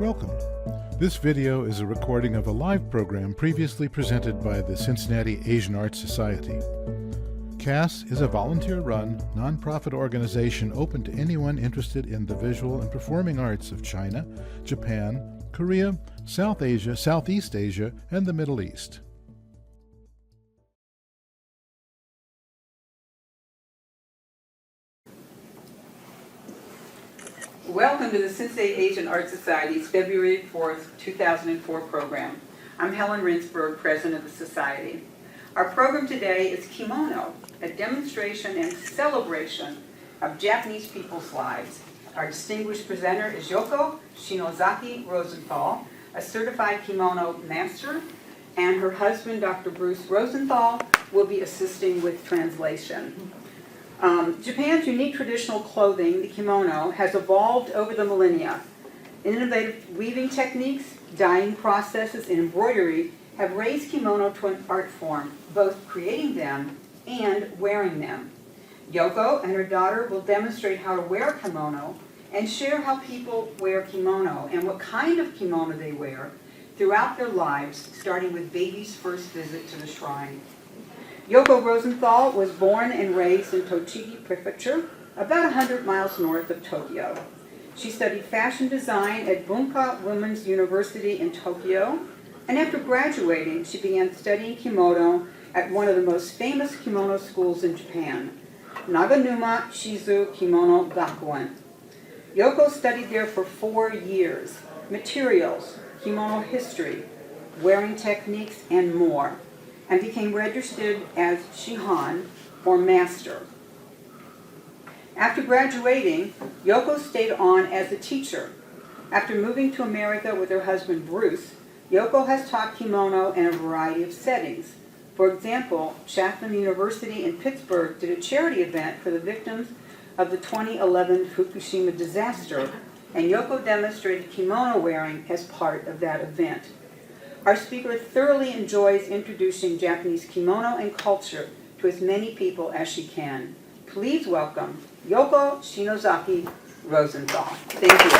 Welcome. This video is a recording of a live program previously presented by the Cincinnati Asian Arts Society. CAS is a volunteer-run, nonprofit organization open to anyone interested in the visual and performing arts of China, Japan, Korea, South Asia, Southeast Asia, and the Middle East. Welcome to the Cincinnati Asian Arts Society's February 4th, 2004 program. I'm Helen Rinsberg, President of the Society. Our program today is Kimono, a demonstration and celebration of Japanese people's lives. Our distinguished presenter is Yoko Rosenthal, a certified kimono master, and her husband, Dr. Bruce Rosenthal, will be assisting with translation. Japan's unique traditional clothing, the kimono, has evolved over the millennia. Innovative weaving techniques, dyeing processes, and embroidery have raised kimono to an art form, both creating them and wearing them. Yoko and her daughter will demonstrate how to wear a kimono and share how people wear kimono and what kind of kimono they wear throughout their lives, starting with baby's first visit to the shrine. Yoko Rosenthal was born and raised in Tochigi Prefecture, about 100 miles north of Tokyo. She studied fashion design at Bunka Women's University in Tokyo, and after graduating, she began studying kimono at one of the most famous kimono schools in Japan, Naganuma Shizu Kimono Gakuen. Yoko studied there for 4 years, materials, kimono history, wearing techniques, and more, and became registered as Shihan, or master. After graduating, Yoko stayed on as a teacher. After moving to America with her husband Bruce, Yoko has taught kimono in a variety of settings. For example, Chatham University in Pittsburgh did a charity event for the victims of the 2011 Fukushima disaster, and Yoko demonstrated kimono wearing as part of that event. Our speaker thoroughly enjoys introducing Japanese kimono and culture to as many people as she can. Please welcome Yoko Rosenthal. Thank you.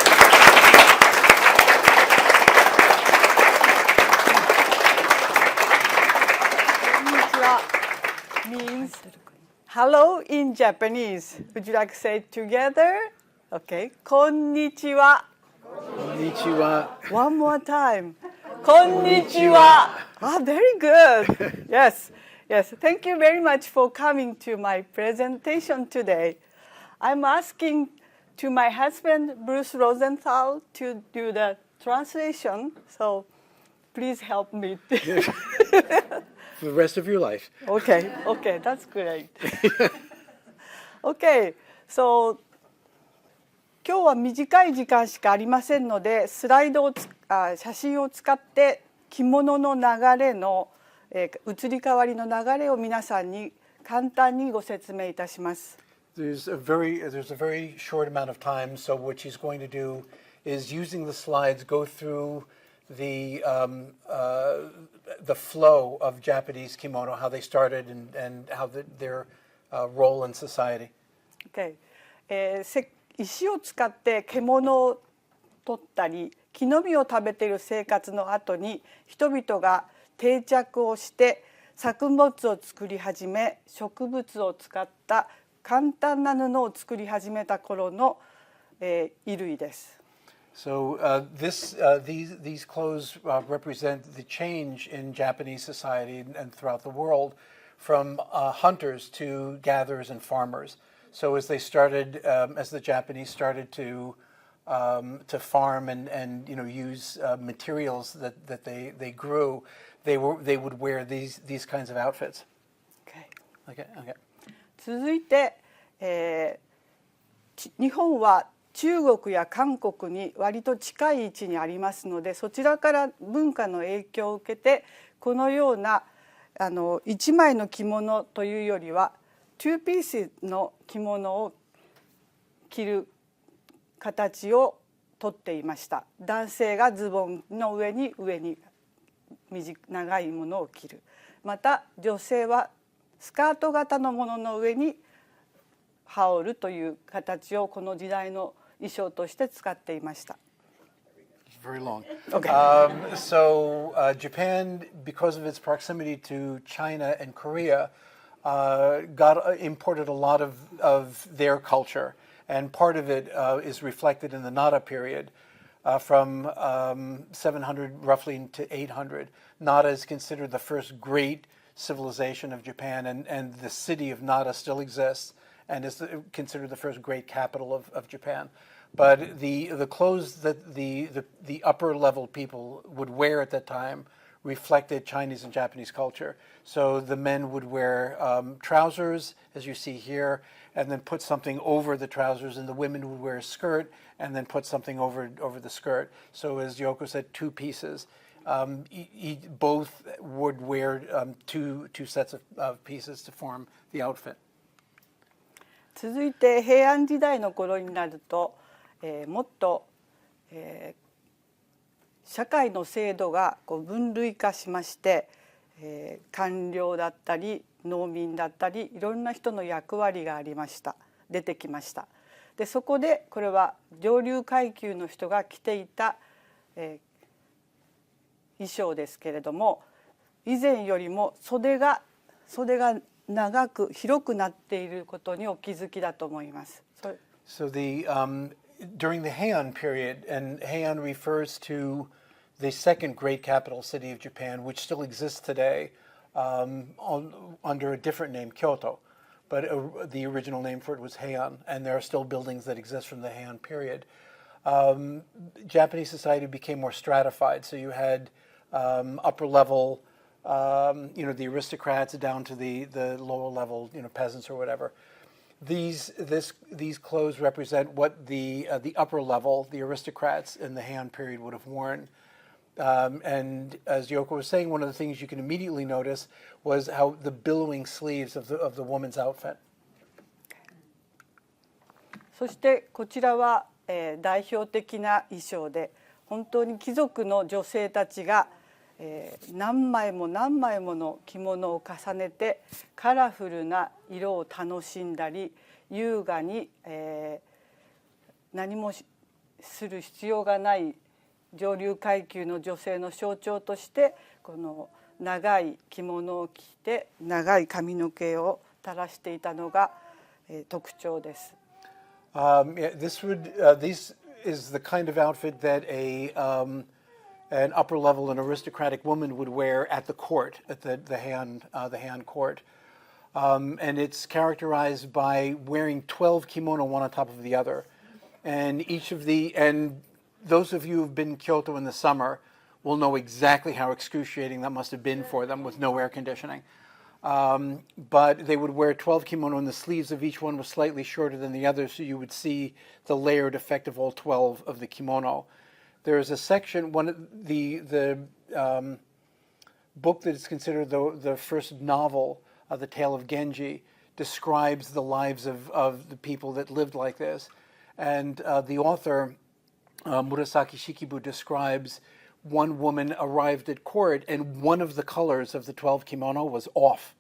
Konnichiwa means hello in Japanese. Would you like to say it together? Okay. Konnichiwa. Konnichiwa. One more time. Konnichiwa. Ah, very good. Yes. Thank you very much for coming to my presentation today. I'm asking to my husband, Bruce Rosenthal, to do the translation. So please help me. For the rest of your life. Okay, that's great. Okay, so 今日は短い時間しかありませんので、スライドを写真を使って着物の流れの移り変わりの流れを皆さんに簡単にご説明いたします。There's a very short amount of time, so what she's going to do is using the slides go through the flow of Japanese kimono, how they started and how their role in society. Okay. 石を使って獣を取ったり木の実を食べている生活の後に人々が定着をして作物を作り始め植物を使った簡単な布を作り始めた頃の衣類です。So these clothes represent the change in Japanese society and throughout the world from hunters to gatherers and farmers. So as the Japanese started to farm and use materials that they grew, they would wear these kinds of outfits. Okay. 続いて、日本は中国や韓国に割と近い位置にありますので、そちらから文化の影響を受けてこのような一枚の着物というよりは2ピースの着物を着る形をとっていました。男性がズボンの上に長いものを着る。また女性はスカート型のものの上に羽織るという形をこの時代の衣装として使っていました。very long. Okay. Japan, because of its proximity to China and Korea, imported a lot of their culture, and part of it is reflected in the Nara period, from 700 roughly to 800. Nara is considered the first great civilization of Japan, and the city of Nara still exists and is considered the first great capital of Japan. But the clothes that the upper level people would wear at that time reflected Chinese and Japanese culture. So the men would wear trousers, as you see here, and then put something over the trousers, and the women would wear a skirt and then put something over the skirt. So as Yoko said, two pieces. Both would wear two sets of pieces to form the outfit. 続いて平安時代の頃になると、もっと、社会の制度が分類化しまして、官僚だったり農民だったりいろんな人の役割が出てきました。でそこでこれは上流階級の人が着ていた、衣装ですけれども、以前よりも袖が長く広くなっていることにお気づきだと思います。So during the Heian period, and Heian refers to the second great capital city of Japan, which still exists today under a different name, Kyoto. But the original name for it was Heian, and there are still buildings that exist from the Heian period. Japanese society became more stratified, so you had upper level, the aristocrats down to the lower level, peasants or whatever. These clothes represent what the upper level, the aristocrats in the Heian period would have worn. And as Yoko was saying, one of the things you can immediately notice was how the billowing sleeves of the woman's outfit. そしてこちらは、代表的な衣装で、本当に貴族の女性たちが、何枚も何枚もの着物を重ねてカラフルな色を楽しんだり、優雅に、何もする必要がない上流階級の女性の象徴としてこの長い着物を着て長い髪の毛を垂らしていたのが、特徴です。This is the kind of outfit that an upper level and aristocratic woman would wear at the court, at the Heian court. And it's characterized by wearing 12 kimono one on top of the other. And those of you who've been in Kyoto in the summer will know exactly how excruciating that must have been for them with no air conditioning. But they would wear 12 kimono, and the sleeves of each one was slightly shorter than the other, so you would see the layered effect of all 12 of the kimono. There is a section, the book that is considered the first novel, The Tale of Genji, describes the lives of the people that lived like this. And the author, Murasaki Shikibu, describes one woman arrived at court and one of the colors of the 12 kimono was off.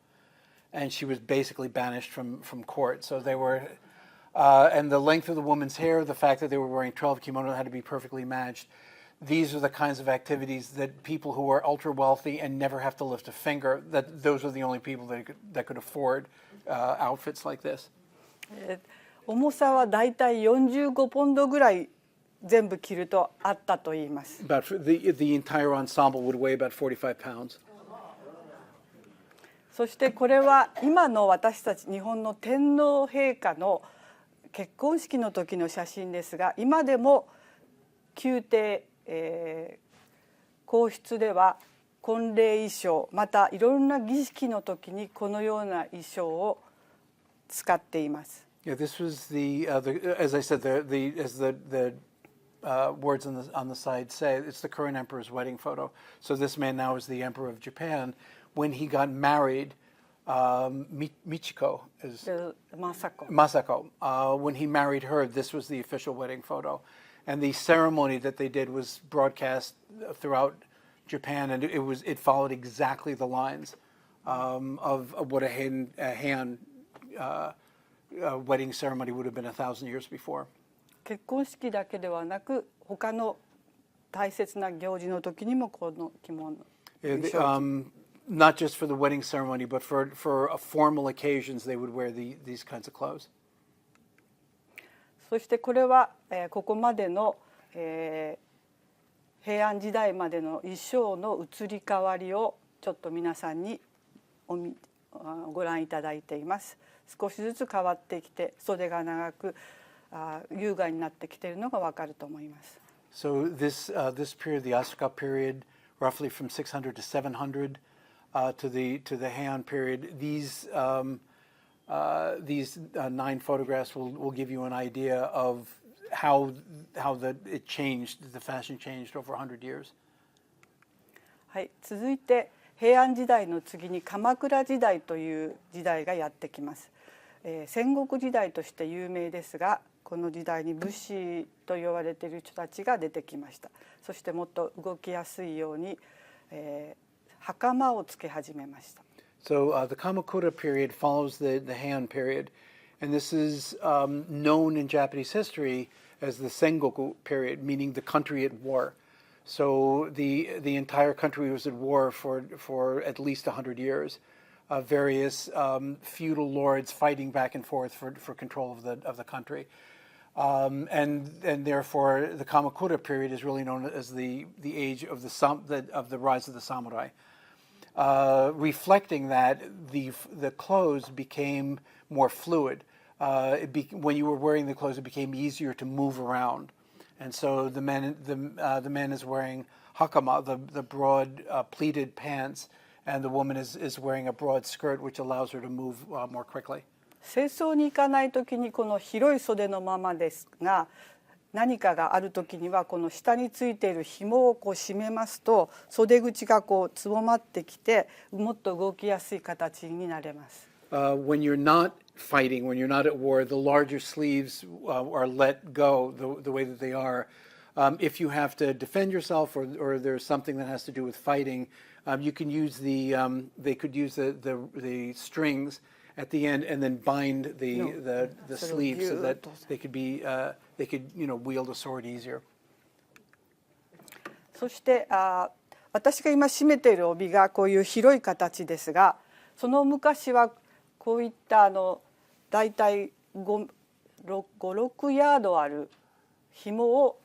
And she was basically banished from court. So they were, and the length of the woman's hair, the fact that they were wearing 12 kimono had to be perfectly matched. These are the kinds of activities that people who are ultra wealthy and never have to lift a finger, those are the only people that could afford outfits like this. 重さはだいたい45ポンドぐらい全部着るとあったと言います。About the entire ensemble would weigh about 45 pounds. そしてこれは今の私たち日本の天皇陛下の結婚式の時の写真ですが、今でも宮廷、皇室では婚礼衣装またいろんな儀式の時にこのような衣装を使っています。Yeah, this was as I said, as the words on the side say, it's the current emperor's wedding photo. So this man now is the emperor of Japan. When he got married, Michiko is Masako. When he married her, this was the official wedding photo, and the ceremony that they did was broadcast throughout Japan, and it followed exactly the lines of what a Heian wedding ceremony would have been 1,000 years before. 結婚式だけではなく他の大切な行事の時にもこの着物 Yeah, not just for the wedding ceremony, but for formal occasions, they would wear these kinds of clothes. そしてこれは、ここまでの、平安時代までの衣装の移り変わりをちょっと皆さんにご覧いただいています。少しずつ変わってきて袖が長く優雅になってきているのがわかると思います。So this period, the Asuka period, roughly from 600 to 700 to the Heian period, these 9 photographs will give you an idea of how it changed, the fashion changed over 100 years. はい、続いて平安時代の次に鎌倉時代という時代がやってきます。戦国時代として有名ですが、この時代に武士と呼ばれている人たちが出てきました。そしてもっと動きやすいように、袴をつけ始めました。So the Kamakura period follows the Heian period, and this is known in Japanese history as the Sengoku period, meaning the country at war. So the entire country was at war for at least 100 years. Various feudal lords fighting back and forth for control of the country, and therefore the Kamakura period is really known as the age of the rise of the samurai. Reflecting that, the clothes became more fluid. When you were wearing the clothes, it became easier to move around, and so the man is wearing hakama, the broad pleated pants, and the woman is wearing a broad skirt, which allows her to move more quickly. 戦争に行かない時にこの広い袖のままですが、何かがある時にはこの下についている紐をこう締めますと袖口がこうつぼまってきてもっと動きやすい形になれます。When you're not fighting, when you're not at war, the larger sleeves are let go the way that they are. If you have to defend yourself or there's something that has to do with fighting, you can use they could use the strings at the end and then bind the sleeves so that they could wield a sword easier. そして私が今締めている帯がこういう広い形ですが、その昔はこういっただいたい5、6ヤードある紐を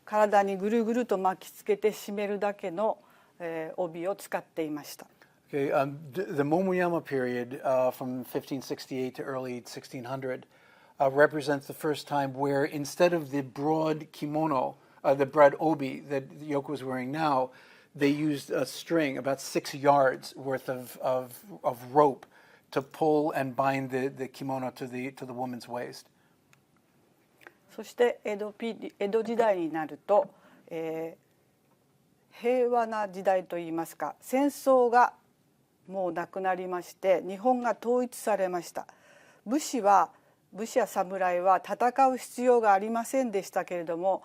体にぐるぐると巻きつけて締めるだけの帯を使っていました。Okay, the Momoyama period from 1568 to early 1600 represents the first time where instead of the broad kimono, the broad obi that Yoko is wearing now, they used a string about 6 yards worth of rope to pull and bind the kimono to the woman's waist. そして江戸時代になると、平和な時代といいますか、戦争がもうなくなりまして日本が統一されました。武士や侍は戦う必要がありませんでしたけれども、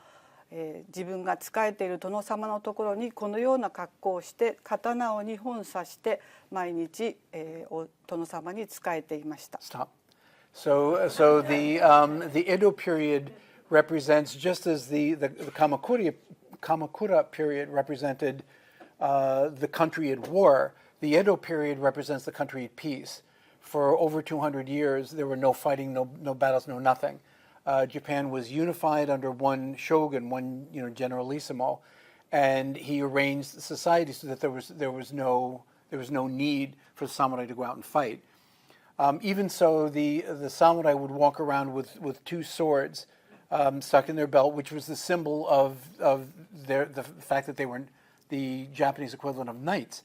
自分が仕えている殿様のところにこのような格好をして刀を2本刺して毎日、殿様に仕えていました。Stop. So the Edo period represents, just as the Kamakura period represented the country at war, the Edo period represents the country at peace. For over 200 years, there were no fighting, no battles, no nothing. Japan was unified under one shogun, one generalissimo, and he arranged society so that there was no need for the samurai to go out and fight. Even so, the samurai would walk around with 2 swords stuck in their belt, which was the symbol of the fact that they were the Japanese equivalent of knights.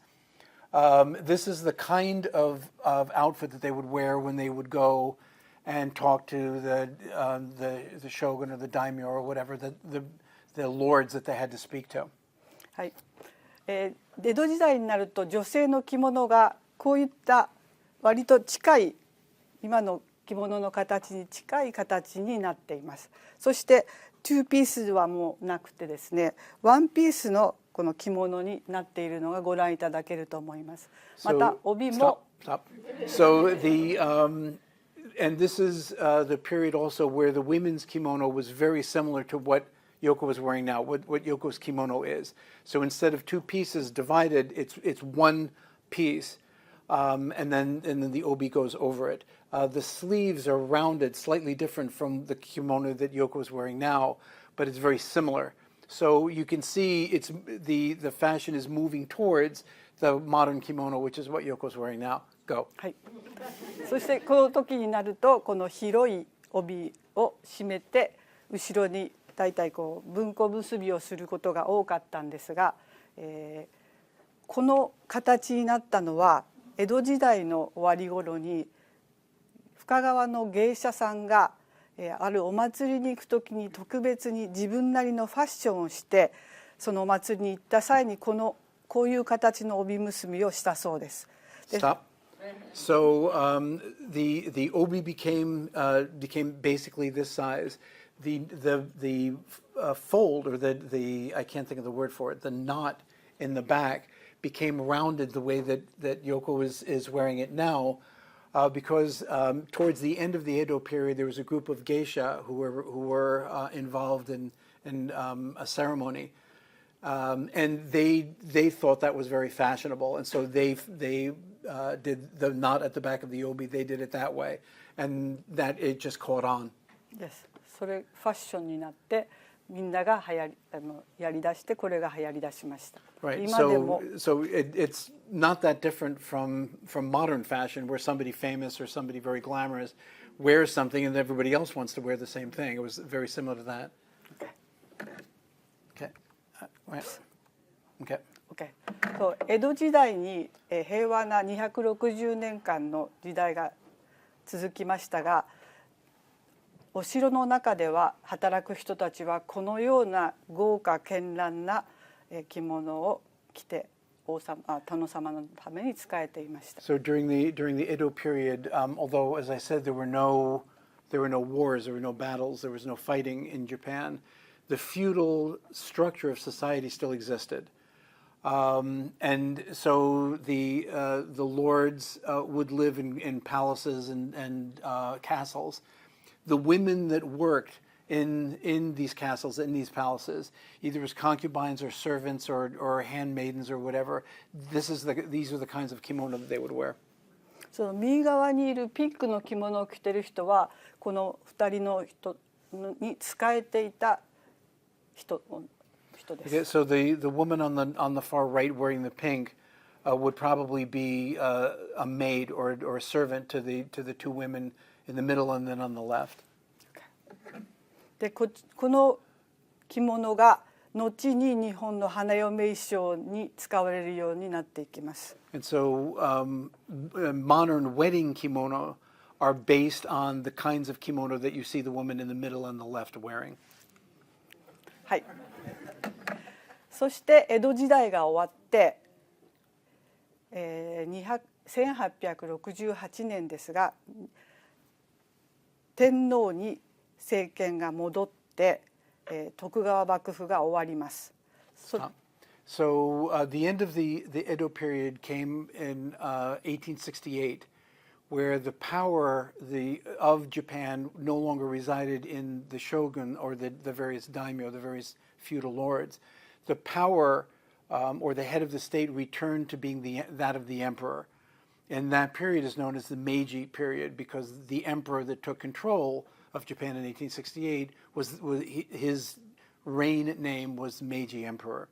This is the kind of outfit that they would wear when they would go and talk to the shogun or the daimyo or whatever, the lords that they had to speak to. はい、江戸時代になると女性の着物がこういった割と近い今の着物の形に近い形になっています。そして2ピースはもうなくてですね、1ピースのこの着物になっているのがご覧いただけると思います。また帯も Stop. So and this is the period also where the women's kimono was very similar to what Yoko is wearing now, what Yoko's kimono is. So instead of two pieces divided, it's one piece, and then the obi goes over it. The sleeves are rounded, slightly different from the kimono that Yoko is wearing now, but it's very similar. So you can see it's the fashion is moving towards the modern kimono, which is what Yoko's wearing now. Go. はい、そしてこの時になるとこの広い帯を締めて後ろにだいたいこう文庫結びをすることが多かったんですが、この形になったのは江戸時代の終わり頃に深川の芸者さんがあるお祭りに行く時に特別に自分なりのファッションをしてそのお祭りに行った際にこういう形の帯結びをしたそうです。Stop. So the obi became basically this size. The fold or the I can't think of the word for it. The knot in the back became rounded the way that Yoko is wearing it now, because towards the end of the Edo period there was a group of geisha who were involved in a ceremony. And they thought that was very fashionable, and so they did the knot at the back of the obi. They did it that way, and that it just caught on. Yes. それファッションになってみんながやりだしてこれが流行りだしました。Right. 今でも So it's not that different from modern fashion, where somebody famous or somebody very glamorous wears something and everybody else wants to wear the same thing. It was very similar to that. Okay. Right. Okay. Okay. そう江戸時代に平和な260年間の時代が続きましたが、お城の中では働く人たちはこのような豪華絢爛な着物を着て殿様のために仕えていました。So during the Edo period, although as I said there were no wars, there were no battles, there was no fighting in Japan, the feudal structure of society still existed. And so the lords would live in palaces and castles. The women that worked in these castles, in these palaces, either as concubines or servants or handmaidens or whatever, these are the kinds of kimono that they would wear. その右側にいるピンクの着物を着ている人はこの2人の人に仕えていた人です。Okay, so the woman on the far right wearing the pink would probably be a maid or a servant to the two women in the middle and then on the left. でこの着物が後に日本の花嫁衣装に使われるようになっていきます。And so modern wedding kimono are based on the kinds of kimono that you see the woman in the middle and the left wearing. はい。そして江戸時代が終わって、1868年ですが天皇に政権が戻って、徳川幕府が終わります。So the end of the Edo period came in 1868, where the power of Japan no longer resided in the shogun or the various daimyo, the various feudal lords. The power or the head of the state returned to being that of the emperor. And that period is known as the Meiji period because the emperor that took control of Japan in 1868 was his reign name was Meiji Emperor.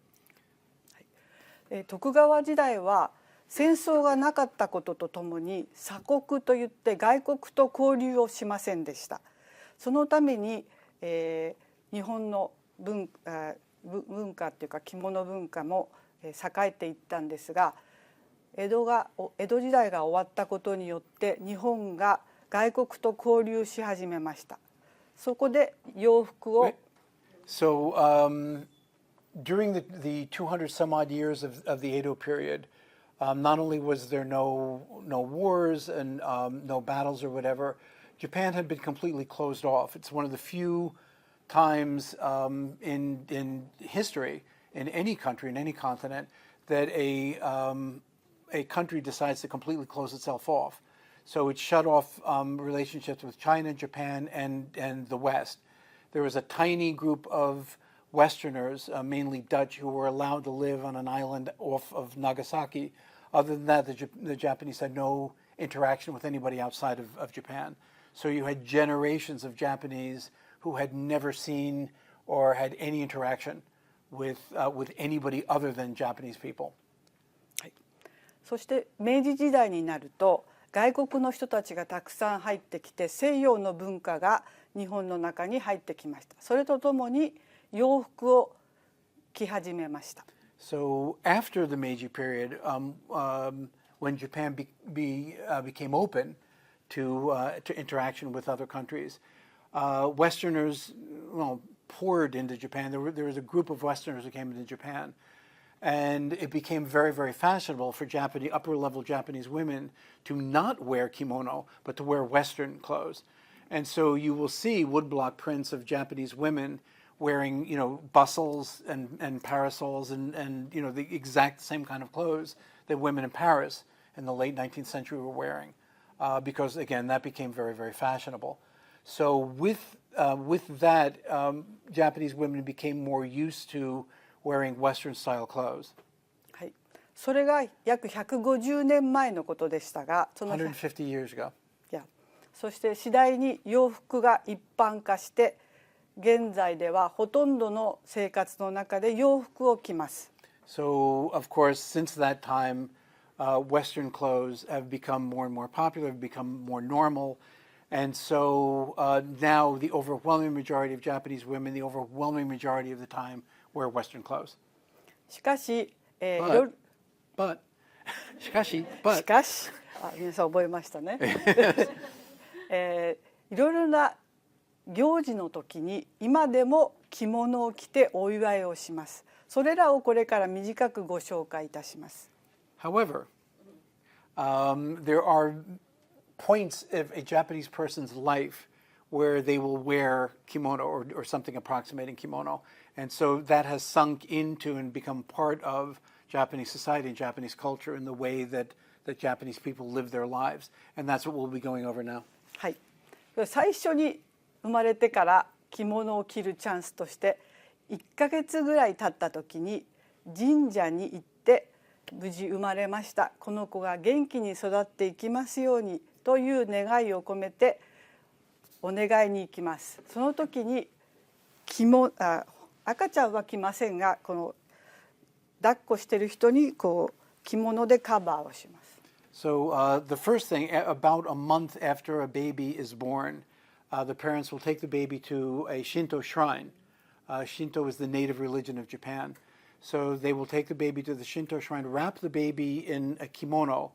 徳川時代は戦争がなかったこととともに鎖国といって外国と交流をしませんでした。そのために、日本の文化っていうか着物文化も栄えていったんですが、江戸時代が終わったことによって日本が外国と交流し始めました。そこで洋服を So during the 200 some odd years of the Edo period, not only was there no wars and no battles or whatever, Japan had been completely closed off. It's one of the few times in history, in any country, in any continent, that a country decides to completely close itself off. So it shut off relationships with China, Japan, and the West. There was a tiny group of Westerners, mainly Dutch, who were allowed to live on an island off of Nagasaki. Other than that, the Japanese had no interaction with anybody outside of Japan. So you had generations of Japanese who had never seen or had any interaction with anybody other than Japanese people. そして明治時代になると外国の人たちがたくさん入ってきて西洋の文化が日本の中に入ってきました。それとともに洋服を着始めました。So after the Meiji period, when Japan became open to interaction with other countries, Westerners poured into Japan. There was a group of Westerners who came into Japan, and it became very, very fashionable for upper-level Japanese women to not wear kimono, but to wear Western clothes. And so you will see woodblock prints of Japanese women wearing, bustles and parasols and the exact same kind of clothes that women in Paris in the late 19th century were wearing, because again that became very, very fashionable. So with that, Japanese women became more used to wearing Western style clothes. はい、それが約150年前のことでしたが、その150 years ago. そして次第に洋服が一般化して現在ではほとんどの生活の中で洋服を着ます。So of course, since that time, Western clothes have become more and more popular, have become more normal, and so now the overwhelming majority of Japanese women, the overwhelming majority of the time, wear Western clothes. しかし、しかし、皆さん覚えましたね。いろいろな行事の時に今でも着物を着てお祝いをします。それらをこれから短くご紹介いたします。However, there are points of a Japanese person's life where they will wear kimono or something approximating kimono. And so that has sunk into and become part of Japanese society and Japanese culture in the way that Japanese people live their lives. And that's what we'll be going over now. はい、最初に生まれてから着物を着るチャンスとして1ヶ月ぐらい経った時に神社に行って無事生まれましたこの子が元気に育っていきますようにという願いを込めてお願いに行きます。その時に赤ちゃんは着ませんがこの抱っこしてる人に着物でカバーをします。So the first thing, about a month after a baby is born, the parents will take the baby to a Shinto shrine. Shinto is the native religion of Japan. So they will take the baby to the Shinto shrine, wrap the baby in a kimono,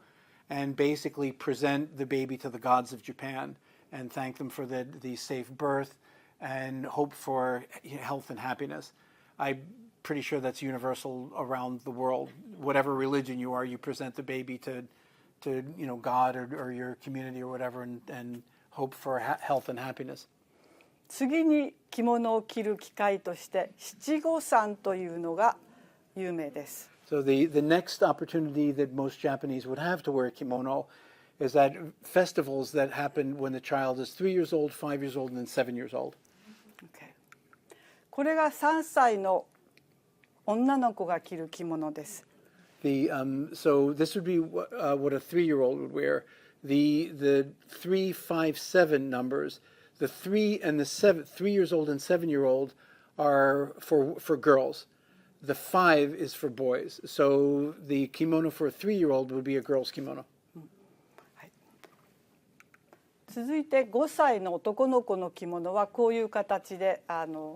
and basically present the baby to the gods of Japan and thank them for the safe birth and hope for health and happiness. I'm pretty sure that's universal around the world. Whatever religion you are, you present the baby to God or your community or whatever and hope for health and happiness. 次に着物を着る機会として七五三というのが有名です。So the next opportunity that most Japanese would have to wear a kimono is at festivals that happen when the child is 3 years old, 5 years old, and then 7 years old. Okay. これが3歳の女の子が着る着物です。So this would be what a 3-year-old would wear. The 3, 5, 7 numbers, the 3 and the 7, 3 years old and 7-year-old are for girls. The 5 is for boys. So the kimono for a 3-year-old would be a girl's kimono. 続いて5歳の男の子の着物はこういう形で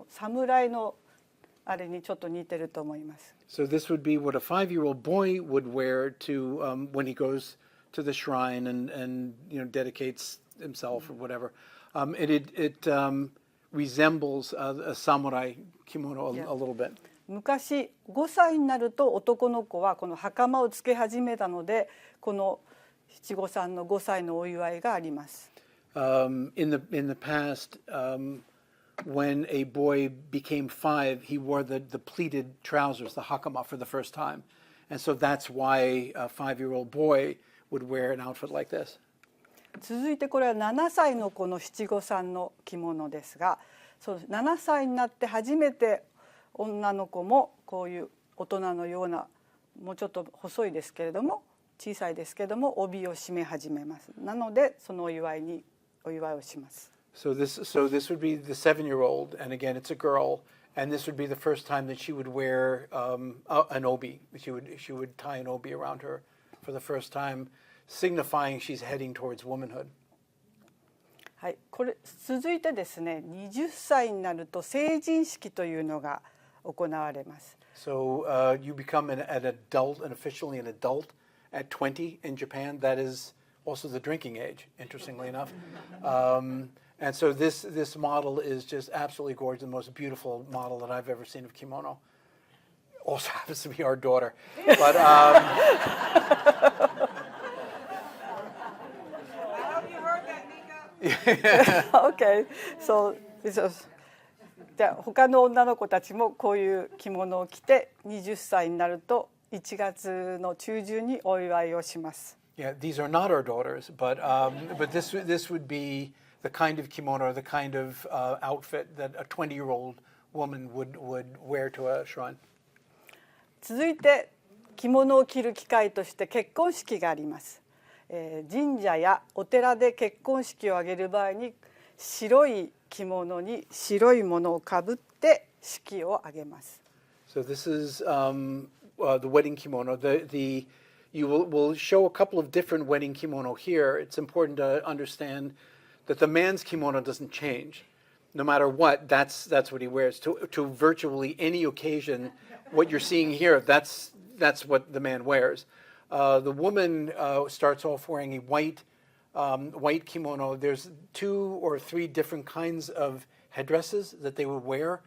侍のあれにちょっと似てると思います。So this would be what a 5-year-old boy would wear to when he goes to the shrine and dedicates himself or whatever. It resembles a samurai kimono a little bit. 昔5歳になると男の子はこの袴をつけ始めたのでこの七五三の5歳のお祝いがあります。In the past, when a boy became 5, he wore the pleated trousers, the hakama, for the first time. And so that's why a 5-year-old boy would wear an outfit like this. 続いてこれは7歳の子の七五三の着物ですが、その7歳になって初めて女の子もこういう大人のようなもうちょっと細いですけれども小さいですけれども帯を締め始めます。なのでそのお祝いをします。So this would be the 7-year-old, and again, it's a girl, and this would be the first time that she would wear an obi. She would tie an obi around her for the first time, signifying she's heading towards womanhood. はい、これ続いてですね、20歳になると成人式というのが行われます。So you become an adult, and officially an adult at 20 in Japan. That is also the drinking age, interestingly enough. And so this model is just absolutely gorgeous, the most beautiful model that I've ever seen of kimono. Also happens to be our daughter. But I hope you heard that, Nico. Okay, so this is じゃあ他の女の子たちもこういう着物を着て20歳になると1月の中旬にお祝いをします。Yeah, these are not our daughters, but this would be the kind of kimono, the kind of outfit that a 20-year-old woman would wear to a shrine. 続いて着物を着る機会として結婚式があります。神社やお寺で結婚式を挙げる場合に白い着物に白いものをかぶって式を挙げます。So this is the wedding kimono. You will show a couple of different wedding kimono here. It's important to understand that the man's kimono doesn't change. No matter what, that's what he wears. To virtually any occasion, what you're seeing here, that's what the man wears. The woman starts off wearing a white kimono. There's 2 or 3 different kinds of headdresses that they would wear.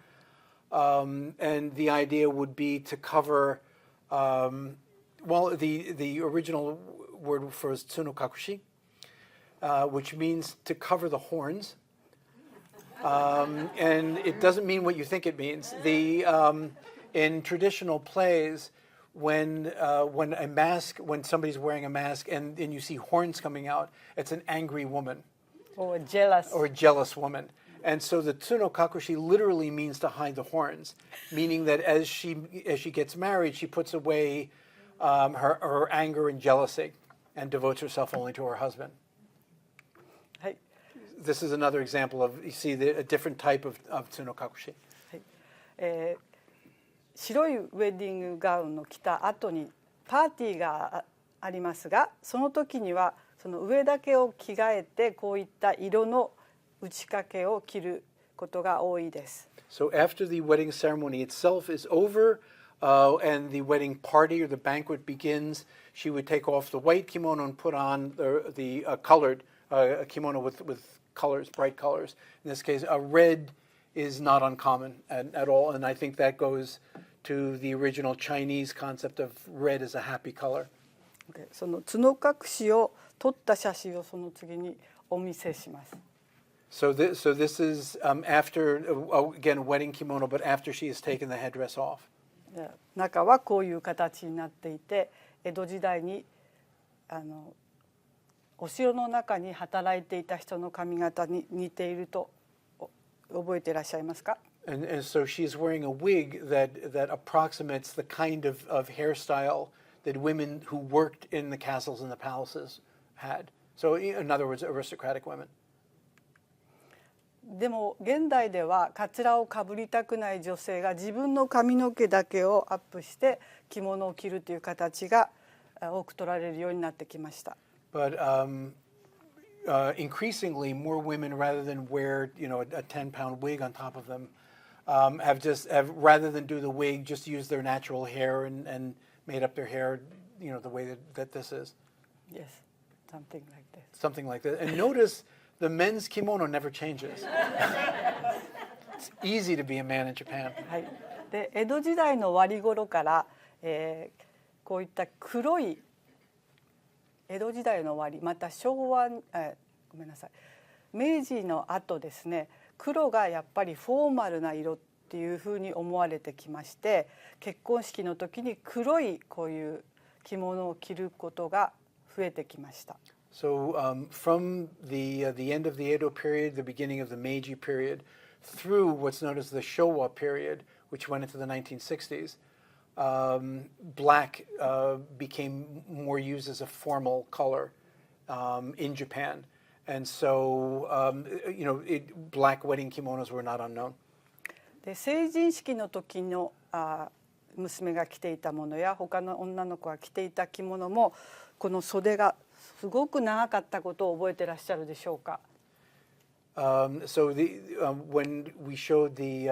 And the idea would be to cover, the original word for is tsunokakushi, which means to cover the horns. And it doesn't mean what you think it means. In traditional plays, when somebody's wearing a mask and you see horns coming out, it's an angry woman. Or jealous. Or a jealous woman. And so the tsunokakushi literally means to hide the horns, meaning that as she gets married, she puts away her anger and jealousy and devotes herself only to her husband. This is another example of, you see, a different type of tsunokakushi. 白いウェディングガウンの着た後にパーティーがありますが、その時にはその上だけを着替えてこういった色の打ち掛けを着ることが多いです。So after the wedding ceremony itself is over, and the wedding party or the banquet begins, she would take off the white kimono and put on the colored kimono with colors, bright colors. In this case, red is not uncommon at all, and I think that goes to the original Chinese concept of red as a happy color. その角隠しを撮った写真をその次にお見せします。So this is after again wedding kimono, but after she has taken the headdress off. 中はこういう形になっていて、江戸時代にお城の中に働いていた人の髪型に似ていると覚えていらっしゃいますか？ And so she's wearing a wig that approximates the kind of hairstyle that women who worked in the castles and the palaces had. So in other words, aristocratic women. でも現代ではカツラをかぶりたくない女性が自分の髪の毛だけをアップして着物を着るという形が多く取られるようになってきました。But increasingly, more women, rather than wear a 10-pound wig on top of them, have rather than do the wig, just use their natural hair and made up their hair, the way that this is. Yes, something like that. Something like that. And notice the men's kimono never changes. It's easy to be a man in Japan. はい。で江戸時代の終わり頃から、こういった黒い江戸時代の終わり、また昭和、ごめんなさい、明治の後ですね、黒がやっぱりフォーマルな色っていうふうに思われてきまして、結婚式の時に黒いこういう着物を着ることが増えてきました。So from the end of the Edo period, the beginning of the Meiji period, through what's known as the Showa period, which went into the 1960s, black became more used as a formal color in Japan. And so, black wedding kimonos were not unknown. で成人式の時の娘が着ていたものや他の女の子が着ていた着物もこの袖がすごく長かったことを覚えてらっしゃるでしょうか。So when we showed the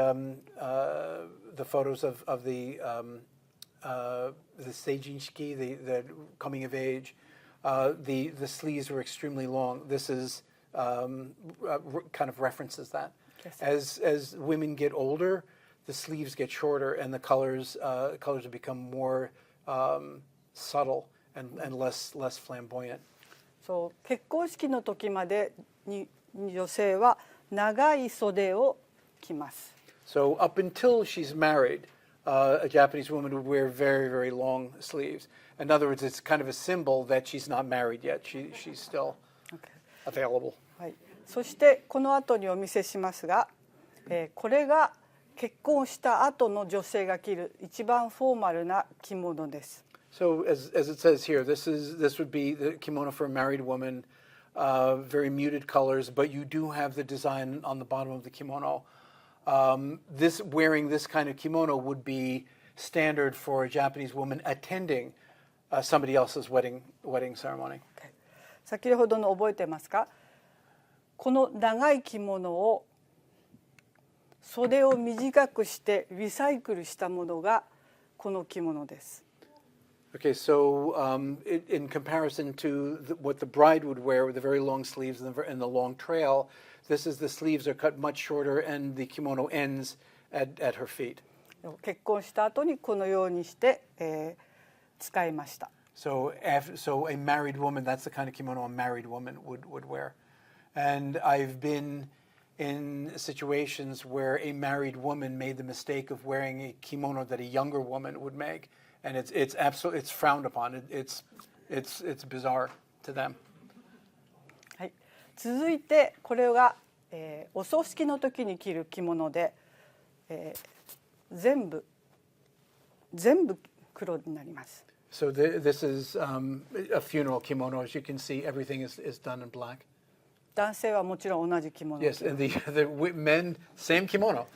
photos of the seijinshiki, the coming of age, the sleeves were extremely long. This is kind of references that. Yes. As women get older, the sleeves get shorter and the colors become more subtle and less flamboyant. そう結婚式の時までに女性は長い袖を着ます。So up until she's married, a Japanese woman would wear very, very long sleeves. In other words, it's kind of a symbol that she's not married yet. She's still available. はい、そしてこの後にお見せしますが、これが結婚した後の女性が着る一番フォーマルな着物です。So as it says here, this would be the kimono for a married woman, very muted colors, but you do have the design on the bottom of the kimono. Wearing this kind of kimono would be standard for a Japanese woman attending somebody else's wedding ceremony. 先ほどの覚えてますか？この長い着物を袖を短くしてリサイクルしたものがこの着物です。Okay, so in comparison to what the bride would wear with the very long sleeves and the long trail, the sleeves are cut much shorter and the kimono ends at her feet. 結婚した後にこのようにして、使いました。So a married woman, that's the kind of kimono a married woman would wear. And I've been in situations where a married woman made the mistake of wearing a kimono that a younger woman would make. And it's frowned upon. It's bizarre to them. はい、続いてこれが、お葬式の時に着る着物で、全部黒になります。So this is a funeral kimono. As you can see, everything is done in black. 男性はもちろん同じ着物。Yes, and the men, same kimono.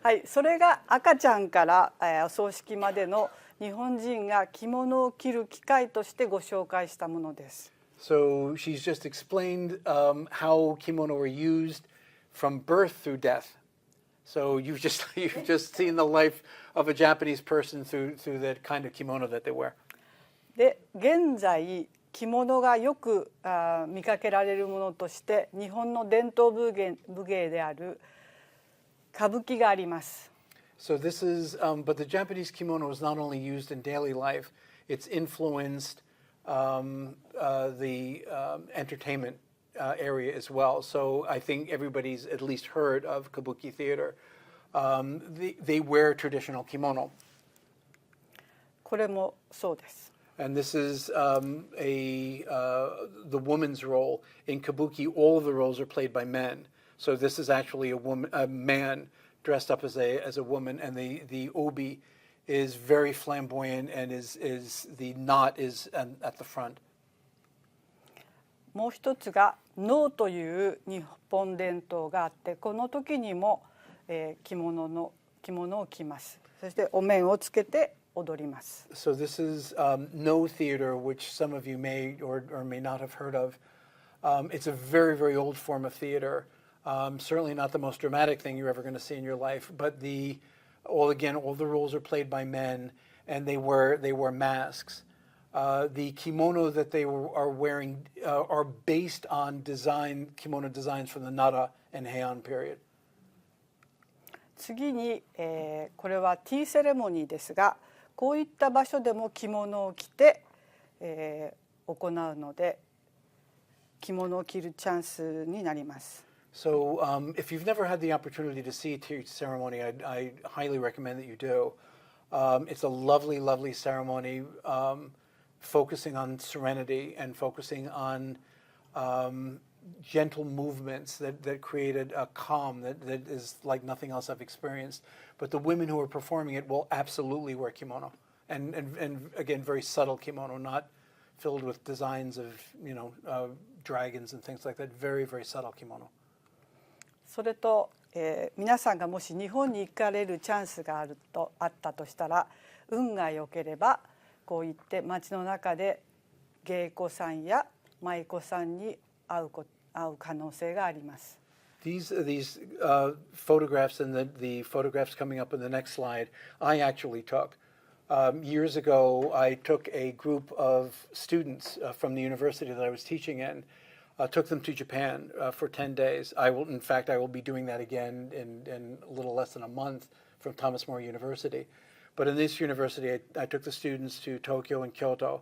はい、それが赤ちゃんから、お葬式までの日本人が着物を着る機会としてご紹介したものです。So she's just explained how kimono were used from birth through death. So you've just seen the life of a Japanese person through that kind of kimono that they wear. で、現在着物がよく見かけられるものとして日本の伝統武芸である歌舞伎があります。So this is, but the Japanese kimono is not only used in daily life; it's influenced the entertainment area as well. So I think everybody's at least heard of kabuki theater. They wear traditional kimono. これもそうです。And this is the woman's role in kabuki. All of the roles are played by men. So this is actually a man dressed up as a woman, and the obi is very flamboyant, and the knot is at the front. もう一つが能という日本伝統があって、この時にも、着物を着ます。そしてお面をつけて踊ります。So this is no theater, which some of you may or may not have heard of. It's a very, very old form of theater. Certainly not the most dramatic thing you're ever going to see in your life, but all the roles are played by men, and they wear masks. The kimono that they are wearing are based on kimono designs from the Nara and Heian period. 次に、これはティーセレモニーですが、こういった場所でも着物を着て、行うので、着物を着るチャンスになります。So if you've never had the opportunity to see a tea ceremony, I highly recommend that you do. It's a lovely, lovely ceremony, focusing on serenity and focusing on gentle movements that created a calm that is like nothing else I've experienced. But the women who are performing it will absolutely wear kimono. And again, very subtle kimono, not filled with designs of, dragons and things like that. Very, very subtle kimono. それと、皆さんがもし日本に行かれるチャンスがあったとしたら、運が良ければこういって街の中で芸妓さんや舞妓さんに会う可能性があります。These photographs and the photographs coming up in the next slide, I actually took. Years ago, I took a group of students from the university that I was teaching in, took them to Japan for 10 days. I will be doing that again in a little less than a month from Thomas More University. But in this university, I took the students to Tokyo and Kyoto.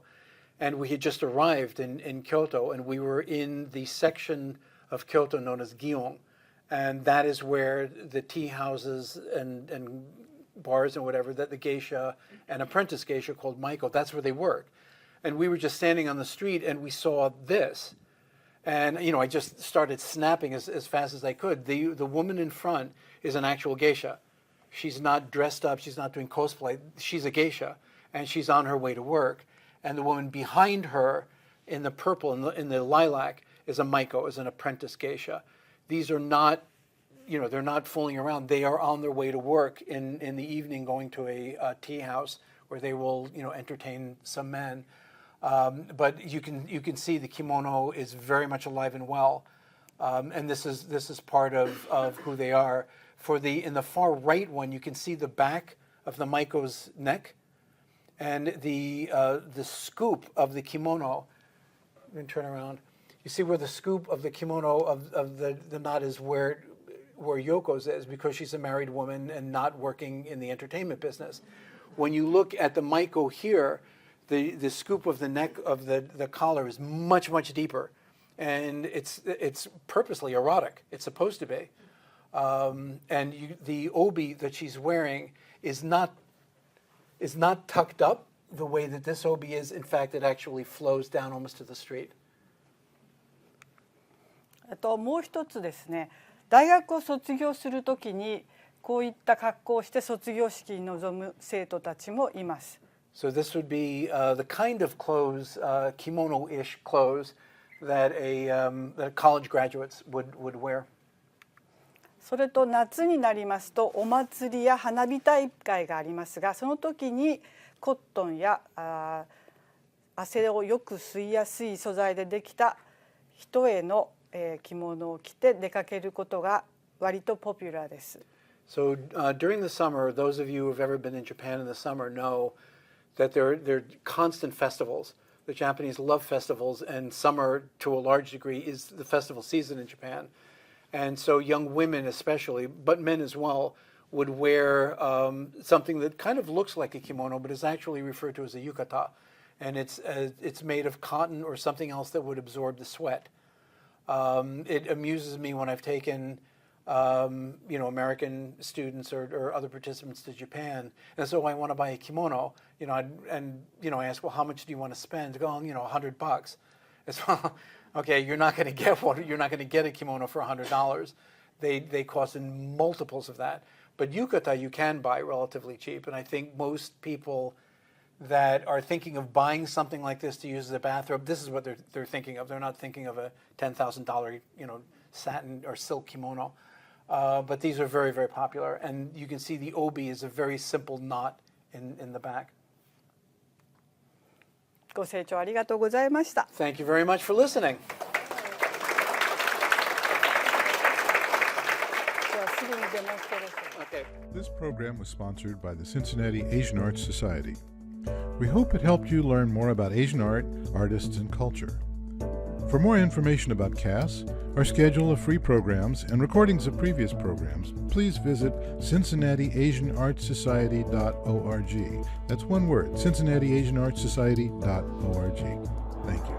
And we had just arrived in Kyoto, and we were in the section of Kyoto known as Gion. And that is where the tea houses and bars and whatever, that the geisha and apprentice geisha called maiko, that's where they work. And we were just standing on the street and we saw this. And, I just started snapping as fast as I could. The woman in front is an actual geisha. She's not dressed up. She's not doing cosplay. She's a geisha, and she's on her way to work. And the woman behind her in the purple, in the lilac, is a maiko, is an apprentice geisha. These are not, they're not fooling around. They are on their way to work in the evening, going to a tea house where they will, entertain some men. But you can see the kimono is very much alive and well, and this is part of who they are. In the far right one, you can see the back of the maiko's neck, and the scoop of the kimono. Let me turn around. You see where the scoop of the kimono of the knot is where Yoko's is, because she's a married woman and not working in the entertainment business. When you look at the maiko here, the scoop of the neck of the collar is much, much deeper. And it's purposely erotic. It's supposed to be. The obi that she's wearing is not tucked up the way that this obi is. In fact, it actually flows down almost to the street. あともう一つですね、大学を卒業するときにこういった格好をして卒業式に臨む生徒たちもいます。So this would be the kind of clothes, kimono-ish clothes that that college graduates would wear. それと夏になりますとお祭りや花火大会がありますが、その時にコットンや汗をよく吸いやすい素材でできた一重の着物を着て出かけることが割とポピュラーです。So during the summer, those of you who have ever been in Japan in the summer know that there are constant festivals. The Japanese love festivals, and summer, to a large degree, is the festival season in Japan. And so young women especially, but men as well, would wear something that kind of looks like a kimono, but is actually referred to as a yukata. And it's made of cotton or something else that would absorb the sweat. It amuses me when I've taken American students or other participants to Japan, and so I want to buy a kimono, I ask, well, how much do you want to spend? Go on, $100. It's well, okay, you're not going to get one. You're not going to get a kimono for $100. They cost in multiples of that. But yukata you can buy relatively cheap, and I think most people that are thinking of buying something like this to use as a bathrobe, this is what they're thinking of. They're not thinking of a $10,000 satin or silk kimono. But these are very, very popular. And you can see the obi is a very simple knot in the back. ご清聴ありがとうございました。Thank you very much for listening. ではすぐにデモンストレーション。Okay. This program was sponsored by the Cincinnati Asian Arts Society. We hope it helped you learn more about Asian art, artists, and culture. For more information about CAS, our schedule of free programs, and recordings of previous programs, please visit CincinnatiAsianArtsSociety.org. That's one word, CincinnatiAsianArtsSociety.org. Thank you.